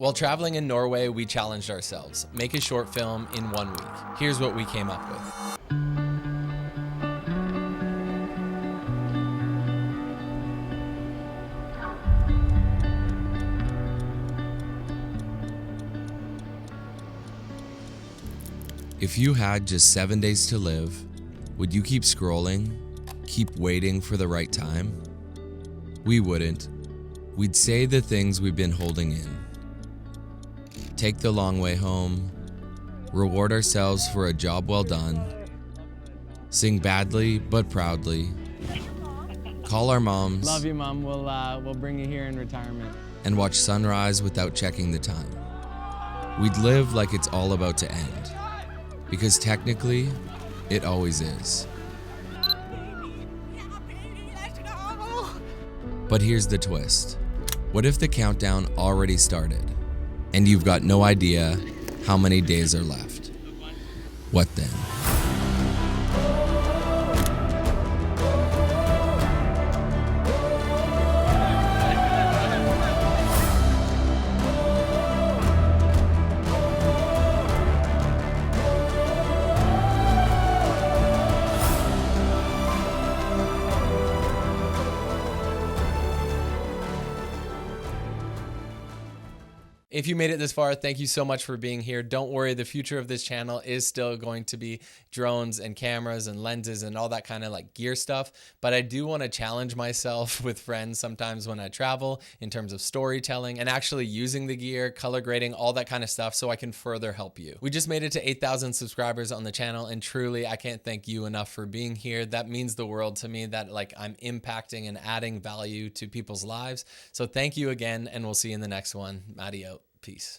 While traveling in Norway, we challenged ourselves. Make a short film in 1 week. Here's what we came up with. If you had just 7 days to live, would you keep scrolling? Keep waiting for the right time? We wouldn't. We'd say the things we've been holding in. Take the long way home, reward ourselves for a job well done, sing badly but proudly, call our moms, Love you, Mom. We'll bring you here in retirement, and watch sunrise without checking the time. We'd live like it's all about to end, because technically, it always is. But here's the twist. What if the countdown already started, and you've got no idea how many days are left? What then? If you made it this far, thank you so much for being here. Don't worry, the future of this channel is still going to be drones and cameras and lenses and all that kind of like gear stuff. But I do want to challenge myself with friends sometimes when I travel in terms of storytelling and actually using the gear, color grading, all that kind of stuff so I can further help you. We just made it to 8,000 subscribers on the channel, and truly I can't thank you enough for being here. That means the world to me, that like I'm impacting and adding value to people's lives. So thank you again, and we'll see you in the next one. Maddie out. Peace.